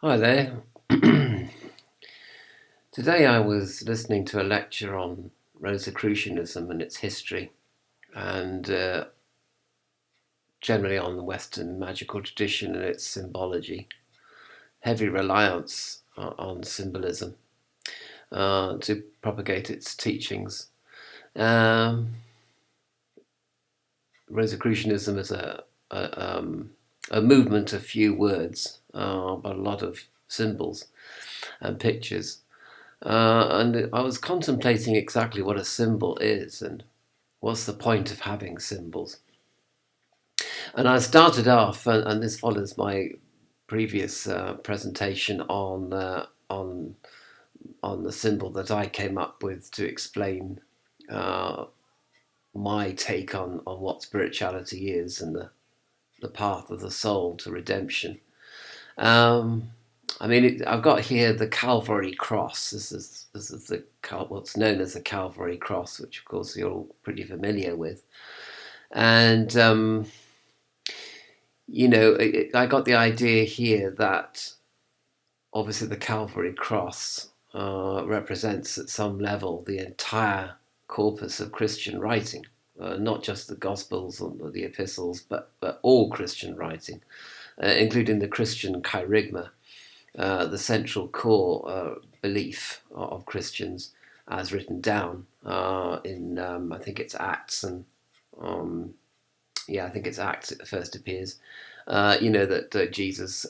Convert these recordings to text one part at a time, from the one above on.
Hi there. Today I was listening to a lecture on Rosicrucianism and its history, and generally on the Western magical tradition and its symbology. Heavy reliance on symbolism to propagate its teachings. Um, Rosicrucianism is a movement of few words, but a lot of symbols and pictures. And I was contemplating exactly what a symbol is and what's the point of having symbols. And I started off, and this follows my previous presentation on the symbol that I came up with to explain uh, my take on what spirituality is and the path of the soul to redemption. Um, I've got here the Calvary Cross. This is what's known as the Calvary Cross, which of course you're all pretty familiar with. And I got the idea here that obviously the Calvary Cross represents at some level the entire corpus of Christian writing, not just the Gospels or the Epistles, but all Christian writing, including the Christian Kyrigma, the central core belief of Christians as written down in, I think it's Acts and um, I think it's Acts it first appears. That Jesus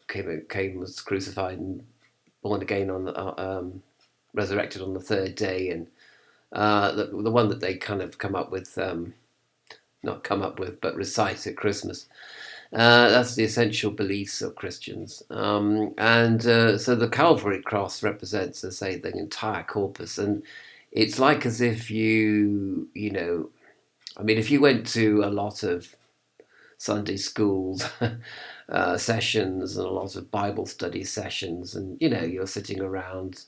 came, was crucified and born again resurrected on the third day, and the one that they kind of come up with, not come up with, but recite at Christmas. That's the essential beliefs of Christians, and so the Calvary cross represents, as I say, the entire corpus, and it's like as if if you went to a lot of Sunday schools sessions and a lot of Bible study sessions, and you're sitting around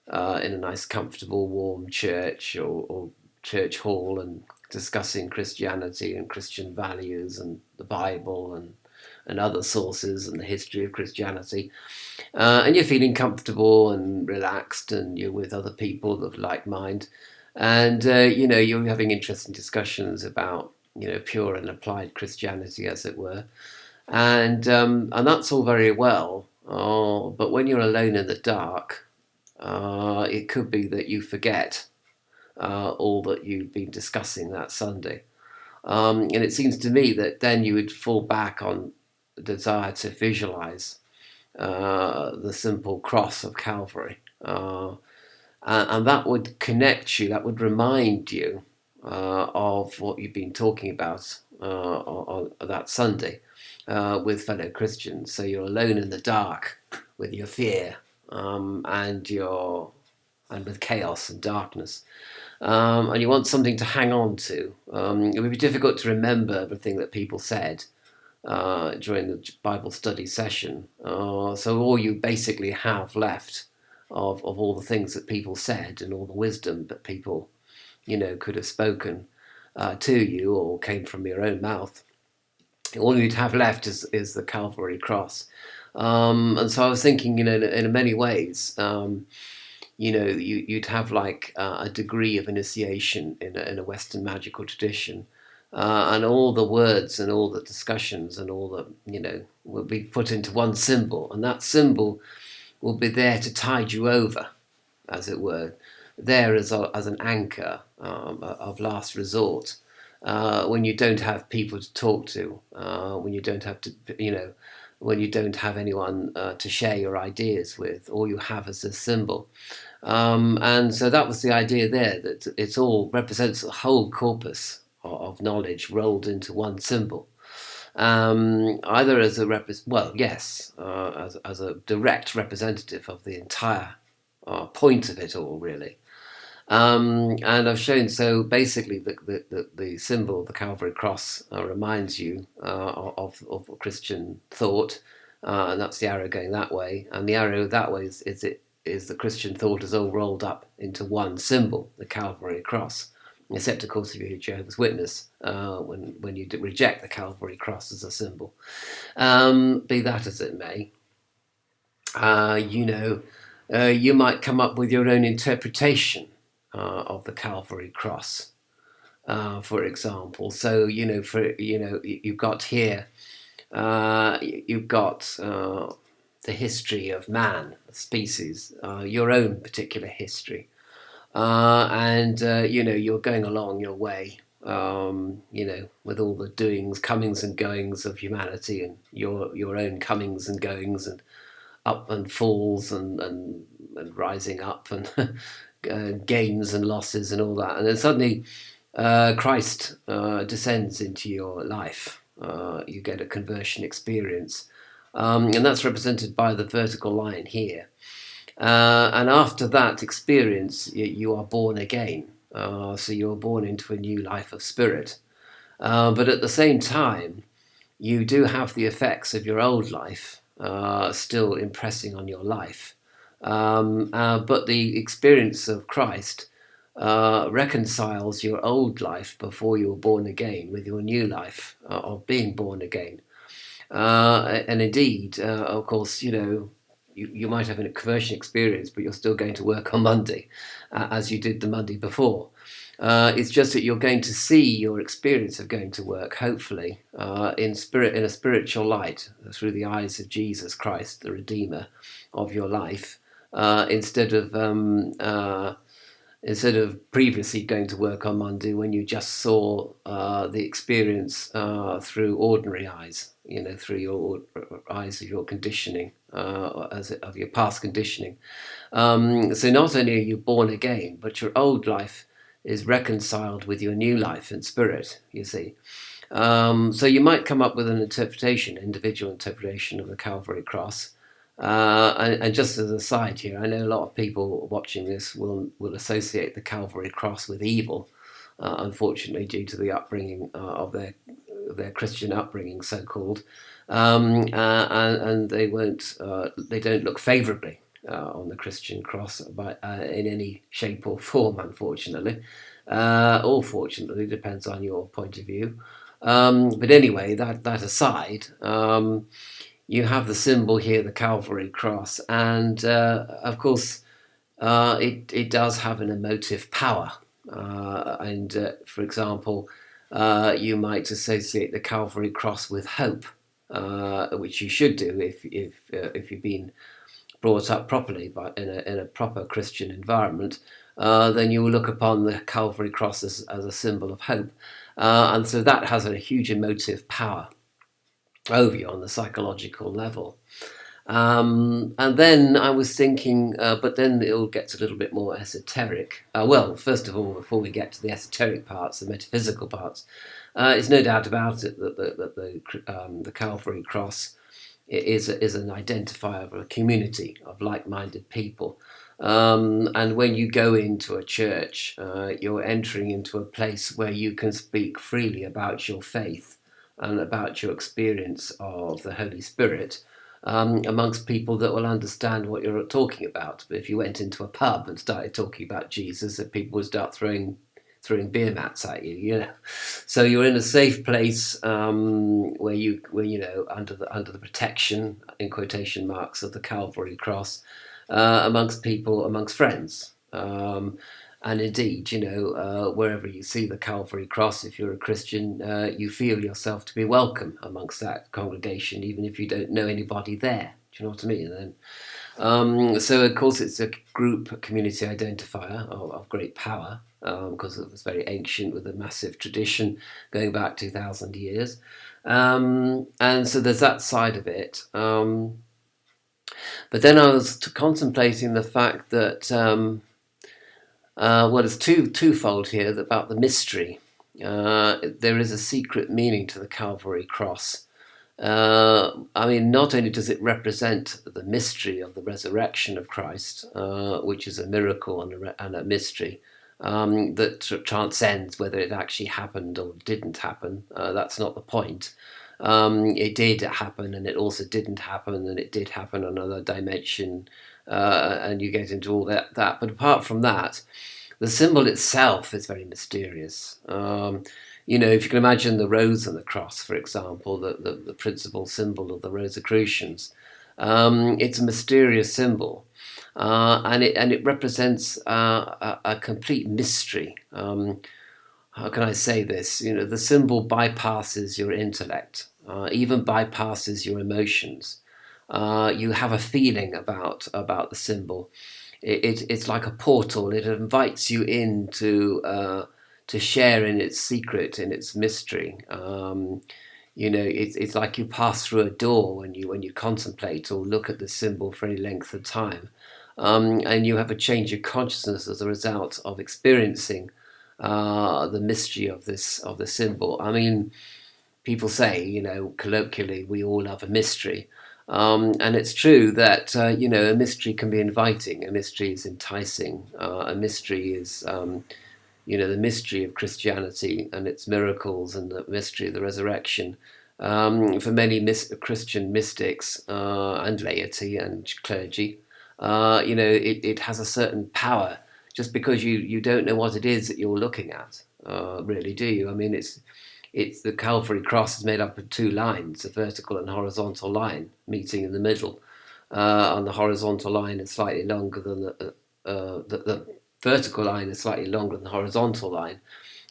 in a nice, comfortable, warm church or church hall and discussing Christianity and Christian values and the Bible and other sources and the history of Christianity. And you're feeling comfortable and relaxed, and you're with other people of like mind. And, you're having interesting discussions about, pure and applied Christianity, as it were. And that's all very well. But when you're alone in the dark, it could be that you forget all that you've been discussing that Sunday. And it seems to me that then you would fall back on the desire to visualize the simple cross of Calvary. And that would connect you, that would remind you of what you've been talking about on that Sunday with fellow Christians. So you're alone in the dark with your fear and with chaos and darkness. And you want something to hang on to. It would be difficult to remember everything that people said during the Bible study session. So all you basically have left of all the things that people said and all the wisdom that people, could have spoken to you or came from your own mouth. All you'd have left is the Calvary cross. And so I was thinking, in many ways, you'd have like a degree of initiation in a Western magical tradition. And all the words and all the discussions and all the, will be put into one symbol. And that symbol will be there to tide you over, as it were, there as an anchor of last resort. When you don't have people to talk to, when you don't have to, when you don't have anyone to share your ideas with, all you have is a symbol. And so that was the idea there, that it all represents the whole corpus of knowledge rolled into one symbol. Either as as a direct representative of the entire point of it all, really. And I've shown, so basically the symbol of the Calvary cross reminds you of Christian thought, and that's the arrow going that way, and the arrow that way is the Christian thought is all rolled up into one symbol, the Calvary cross. Except, of course, if you're a Jehovah's Witness, when you reject the Calvary cross as a symbol. Be that as it may, you know, you might come up with your own interpretation of the Calvary cross, for example. So, you've got here, you've got the history of man, species, your own particular history. And you're going along your way, with all the doings, comings and goings of humanity, and your own comings and goings, and up and falls, and rising up, and gains and losses and all that. And then suddenly Christ descends into your life. You get a conversion experience. And that's represented by the vertical line here. And after that experience, you are born again. So you're born into a new life of spirit. But at the same time, you do have the effects of your old life still impressing on your life. But the experience of Christ reconciles your old life before you were born again with your new life of being born again. And indeed, of course, you might have a conversion experience, but you're still going to work on Monday, as you did the Monday before. It's just that you're going to see your experience of going to work, hopefully, in a spiritual light, through the eyes of Jesus Christ, the Redeemer of your life, instead of previously going to work on Monday when you just saw the experience through ordinary eyes, through your eyes of your conditioning, of your past conditioning. So not only are you born again, but your old life is reconciled with your new life in spirit, you see. So you might come up with an individual interpretation of the Calvary cross. And just as a side here, I know a lot of people watching this will associate the Calvary cross with evil, unfortunately, due to the upbringing of their Christian upbringing, so called, and they don't look favourably on the Christian cross in any shape or form, unfortunately. Or fortunately, depends on your point of view. But anyway, that aside, you have the symbol here, the Calvary cross, and of course, it does have an emotive power. And for example, you might associate the Calvary cross with hope, which you should do if you've been brought up properly, but in a proper Christian environment. Then you will look upon the Calvary cross as a symbol of hope, and so that has a huge emotive power over you on the psychological level. And then I was thinking, but then it all gets a little bit more esoteric. Well, first of all, before we get to the esoteric parts, the metaphysical parts, it's no doubt about it that the Calvary cross is an identifier of a community of like-minded people. And when you go into a church, you're entering into a place where you can speak freely about your faith and about your experience of the Holy Spirit, amongst people that will understand what you're talking about. But if you went into a pub and started talking about Jesus, then people would start throwing beer mats at you. So you're in a safe place, where under the protection, in quotation marks, of the Calvary cross, amongst people, amongst friends. And indeed, wherever you see the Calvary cross, if you're a Christian, you feel yourself to be welcome amongst that congregation, even if you don't know anybody there. Do you know what I mean? And so, of course, it's a community identifier of great power, because it was very ancient with a massive tradition going back 2,000 years. And so there's that side of it. But then I was contemplating the fact that it's twofold here about the mystery. There is a secret meaning to the Calvary cross. Not only does it represent the mystery of the resurrection of Christ, which is a miracle and a mystery that transcends whether it actually happened or didn't happen. That's not the point. It did happen, and it also didn't happen, and it did happen on another dimension, and you get into all that. But apart from that, the symbol itself is very mysterious. If you can imagine the rose on the cross, for example, the principal symbol of the Rosicrucians, It's a mysterious symbol, and it represents a complete mystery. How can I say this? You know, the symbol bypasses your intellect, even bypasses your emotions. You have a feeling about the symbol. It's like a portal. It invites you in to share in its secret, in its mystery. You know, it's like you pass through a door when you contemplate or look at the symbol for any length of time, and you have a change of consciousness as a result of experiencing the mystery of the symbol. I mean, people say, you know, colloquially, we all love a mystery. And it's true that, you know, a mystery can be inviting, a mystery is enticing, a mystery is, you know, the mystery of Christianity and its miracles and the mystery of the resurrection. For many Christian mystics and laity and clergy, you know, it has a certain power just because you don't know what it is that you're looking at, really, do you? I mean, it's the Calvary cross is made up of two lines, a vertical and horizontal line meeting in the middle. On the horizontal line is slightly longer than the vertical line is slightly longer than the horizontal line.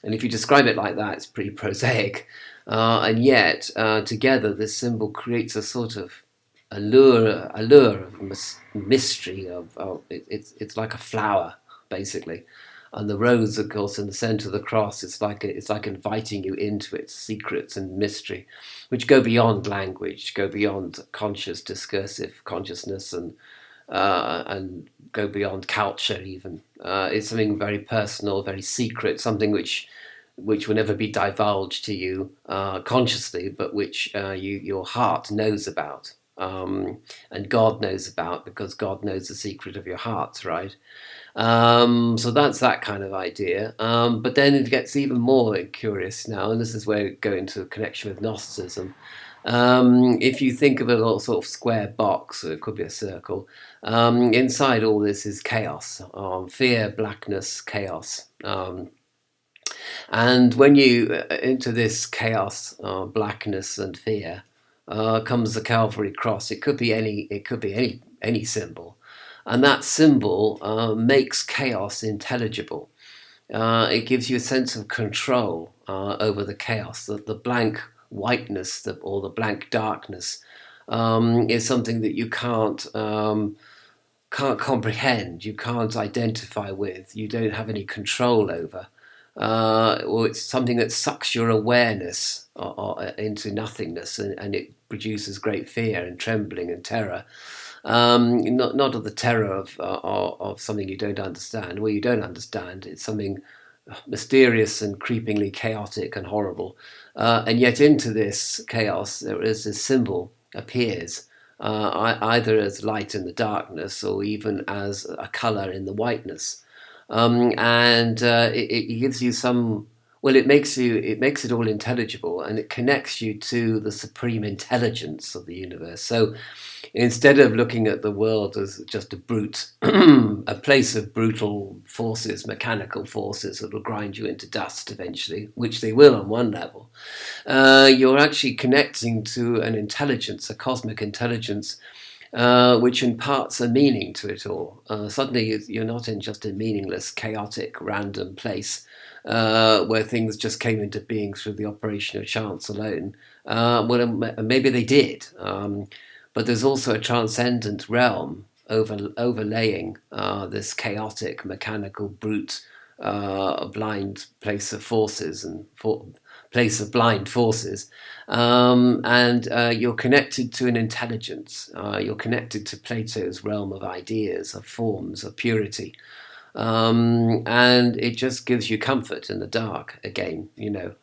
And if you describe it like that, it's pretty prosaic. And yet, together, this symbol creates a sort of allure of mystery. It's like a flower, basically. And the rose, of course, in the centre of the cross, it's like inviting you into its secrets and mystery, which go beyond language, go beyond conscious discursive consciousness, and go beyond culture even. It's something very personal, very secret, something which will never be divulged to you consciously, but which your heart knows about. And God knows about, because God knows the secret of your heart, right? So that's that kind of idea. But then it gets even more curious now, and this is where we go into a connection with Gnosticism. If you think of a little sort of square box, or it could be a circle, inside all this is chaos, fear, blackness, chaos. And when you into this chaos, blackness, and fear, comes the Calvary cross. It could be any. It could be any symbol, and that symbol makes chaos intelligible. It gives you a sense of control over the chaos. The blank whiteness, or the blank darkness, is something that you can't comprehend, you can't identify with, you don't have any control over. Or it's something that sucks your awareness into nothingness, and it produces great fear and trembling and terror. Not of the terror of something you don't understand. Well, you don't understand. It's something mysterious and creepingly chaotic and horrible. And yet into this chaos, there is this symbol appears, either as light in the darkness or even as a color in the whiteness. And it gives you some. Well, it makes it all intelligible, and it connects you to the supreme intelligence of the universe. So instead of looking at the world as just a brute, a place of brutal forces, mechanical forces that will grind you into dust eventually, which they will on one level, you're actually connecting to an intelligence, a cosmic intelligence, which imparts a meaning to it all. Suddenly, you're not in just a meaningless, chaotic, random place where things just came into being through the operation of chance alone. Well, maybe they did, but there's also a transcendent realm overlaying this chaotic, mechanical, brute, blind place of forces and place of blind forces, and you're connected to an intelligence. You're connected to Plato's realm of ideas, of forms, of purity, and it just gives you comfort in the dark again, you know.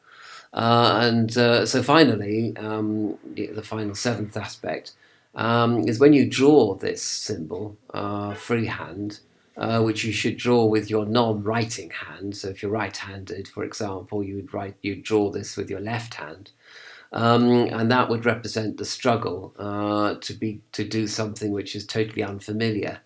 So finally, the final seventh aspect is when you draw this symbol freehand, which you should draw with your non-writing hand. So if you're right-handed, for example, you'd draw this with your left hand, and that would represent the struggle to do something which is totally unfamiliar,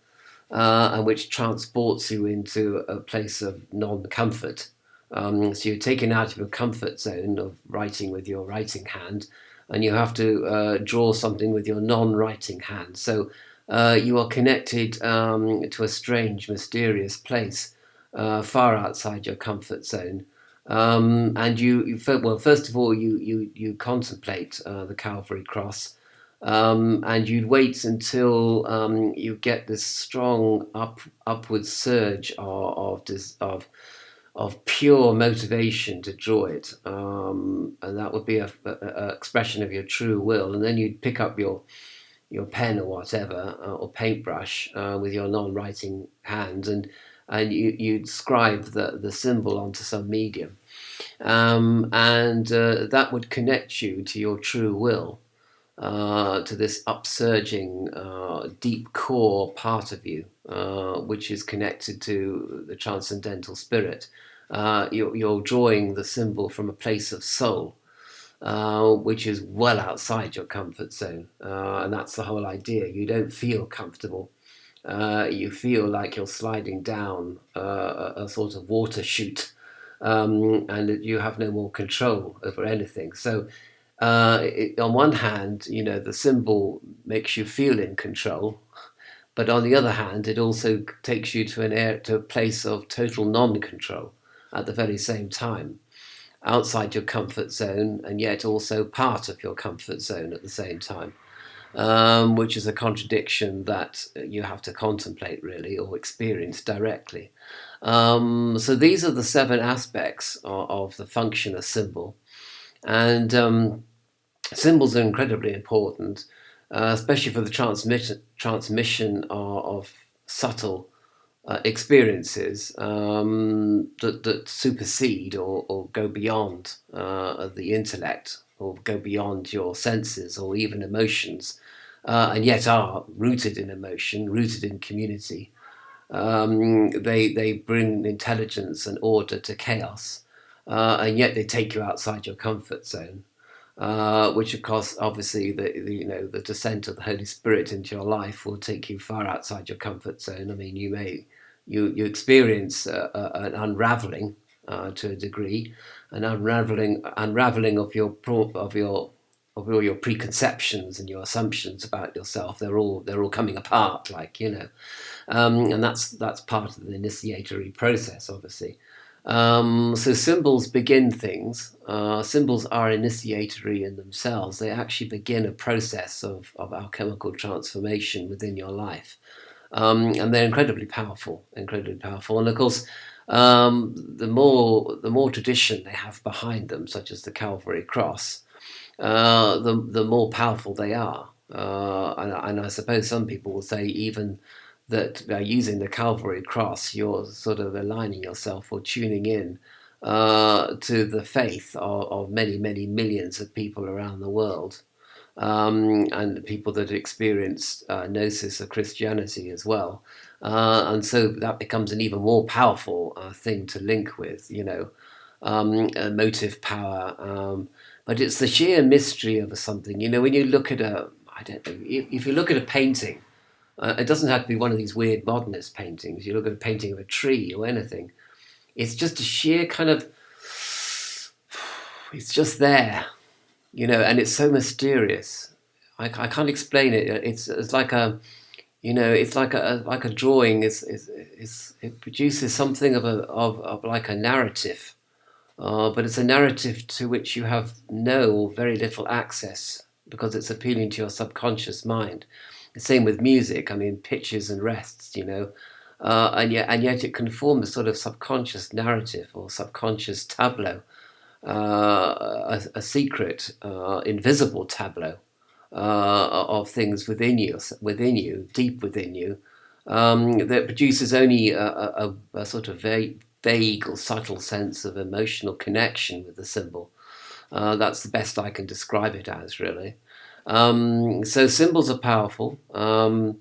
and which transports you into a place of non-comfort. So you're taken out of your comfort zone of writing with your writing hand, and you have to draw something with your non-writing hand. So you are connected to a strange, mysterious place far outside your comfort zone. And well, first of all, you contemplate the Calvary cross, and you'd wait until you get this strong upward surge of pure motivation to draw it, and that would be a expression of your true will. And then you'd pick up your pen or whatever, or paintbrush with your non-writing hand, and you'd scribe the symbol onto some medium, and that would connect you to your true will, to this upsurging, deep core part of you, which is connected to the transcendental spirit. You're drawing the symbol from a place of soul, which is well outside your comfort zone. And that's the whole idea. You don't feel comfortable. You feel like you're sliding down a sort of water chute, and you have no more control over anything. So on one hand, the symbol makes you feel in control, but on the other hand, it also takes you to a place of total non-control at the very same time, outside your comfort zone, and yet also part of your comfort zone at the same time, which is a contradiction that you have to contemplate really or experience directly. So these are the 7 aspects of the function of symbol, and symbols are incredibly important, especially for the transmission of subtle experiences that supersede or go beyond the intellect, or go beyond your senses or even emotions, and yet are rooted in emotion, rooted in community. They bring intelligence and order to chaos, and yet they take you outside your comfort zone. Which of course, obviously, the descent of the Holy Spirit into your life will take you far outside your comfort zone. I mean, you experience an unraveling to a degree, an unraveling of all your preconceptions and your assumptions about yourself. They're all coming apart, and that's part of the initiatory process, obviously. So symbols begin things. Symbols are initiatory in themselves. They actually begin a process of alchemical transformation within your life, and they're incredibly powerful, incredibly powerful. And of course, the more tradition they have behind them, such as the Calvary cross, the more powerful they are. And I suppose some people will say even that using the Calvary cross, you're sort of aligning yourself or tuning in to the faith of many, many millions of people around the world, and people that experience Gnosis of Christianity as well. And so that becomes an even more powerful thing to link with, motive power. But it's the sheer mystery of something. When you look at I don't know, if you look at a painting, it doesn't have to be one of these weird modernist paintings. You look at a painting of a tree or anything. It's just a sheer kind of, it's just there, and it's so mysterious. I can't explain it. It's like it's like a drawing. It produces something of like a narrative, but it's a narrative to which you have no or very little access because it's appealing to your subconscious mind. The same with music. I mean, pitches and rests, and yet it can form a sort of subconscious narrative or subconscious tableau, a secret, invisible tableau of things within you, deep within you, that produces only a sort of very vague or subtle sense of emotional connection with the symbol. That's the best I can describe it as, really. So symbols are powerful, and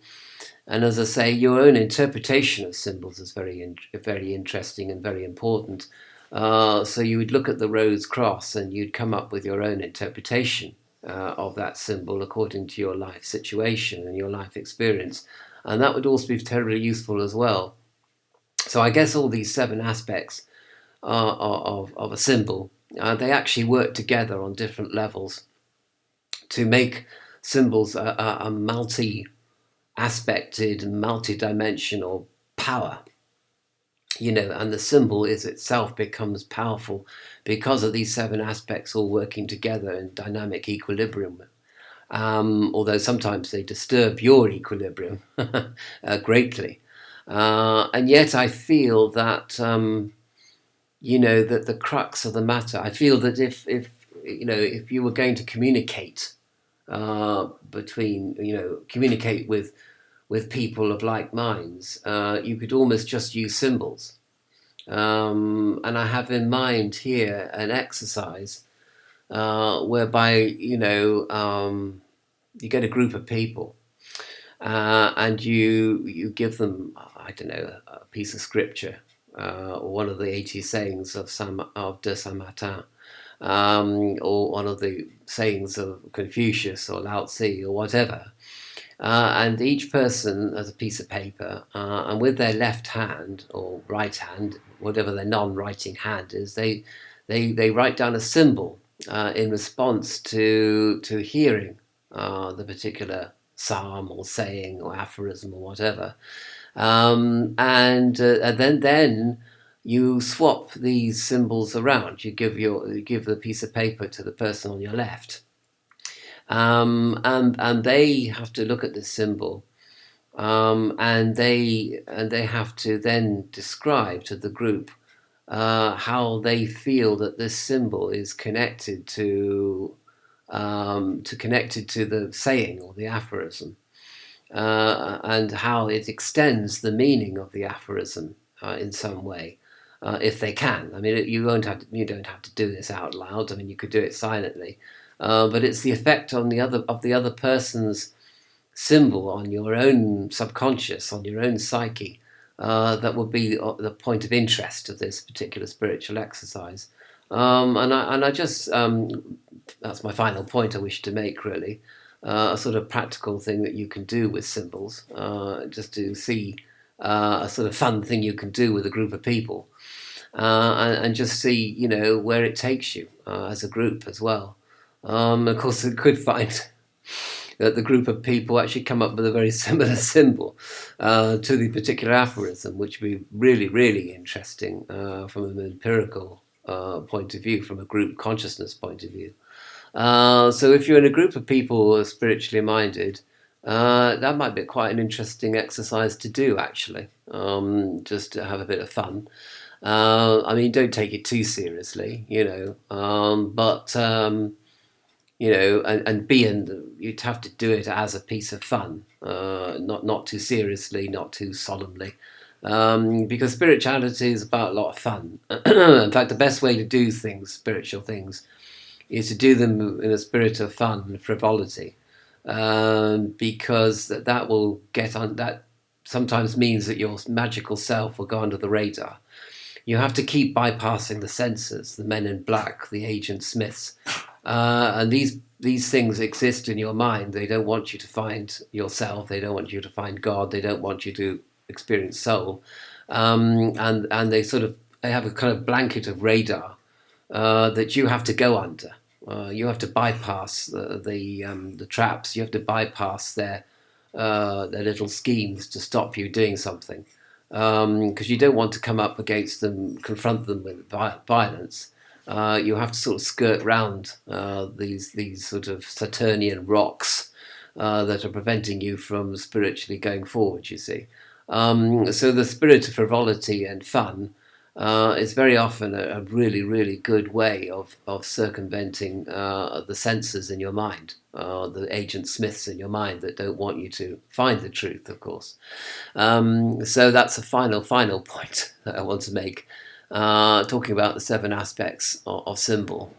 as I say, your own interpretation of symbols is very interesting and very important. So you would look at the Rose Cross and you'd come up with your own interpretation of that symbol according to your life situation and your life experience, and that would also be terribly useful as well. So I guess all these 7 aspects of a symbol, they actually work together on different levels. to make symbols a multi-aspected, multi-dimensional power. And the symbol is itself becomes powerful because of these 7 aspects all working together in dynamic equilibrium. Although sometimes they disturb your equilibrium greatly. And yet I feel that, that the crux of the matter, I feel that if you were going to communicate communicate with people of like minds, you could almost just use symbols. And I have in mind here an exercise whereby, you get a group of people and you give them, I don't know, a piece of scripture or one of the 80 sayings of de Saint Martin, or one of the sayings of Confucius or Lao Tzu or whatever. And each person has a piece of paper, and with their left hand or right hand, whatever their non-writing hand is, they write down a symbol in response to hearing the particular psalm or saying or aphorism or whatever, and then you swap these symbols around. You give the piece of paper to the person on your left. And they have to look at this symbol, and they have to then describe to the group how they feel that this symbol is connected to the saying or the aphorism, and how it extends the meaning of the aphorism in some way. If they can, I mean, you don't have to do this out loud. I mean, you could do it silently. But it's the effect on the other person's symbol on your own subconscious, on your own psyche, that will be the point of interest of this particular spiritual exercise. And I just that's my final point I wish to make, really. A sort of practical thing that you can do with symbols, just to see a sort of fun thing you can do with a group of people, and just see where it takes you as a group as well. Of course, it could find that the group of people actually come up with a very similar symbol to the particular aphorism, which would be really, really interesting from an empirical point of view, from a group consciousness point of view. So if you're in a group of people who are spiritually minded, that might be quite an interesting exercise to do, actually, just to have a bit of fun. I mean, don't take it too seriously, but and you'd have to do it as a piece of fun, not too seriously, not too solemnly, because spirituality is about a lot of fun. In fact, the best way to do things, spiritual things, is to do them in a spirit of fun and frivolity, because that will that sometimes means that your magical self will go under the radar. You have to keep bypassing the censors, the men in black, the agent Smiths. And these things exist in your mind. They don't want you to find yourself. They don't want you to find God. They don't want you to experience soul. And they have a kind of blanket of radar that you have to go under. You have to bypass the traps. You have to bypass their little schemes to stop you doing something. Because you don't want to come up against them, confront them with violence. You have to sort of skirt round these sort of Saturnian rocks that are preventing you from spiritually going forward, you see. So the spirit of frivolity and fun is very often a really, really good way of circumventing the censors in your mind, the agent Smiths in your mind that don't want you to find the truth, of course. So that's a final point that I want to make, talking about the 7 aspects of symbol.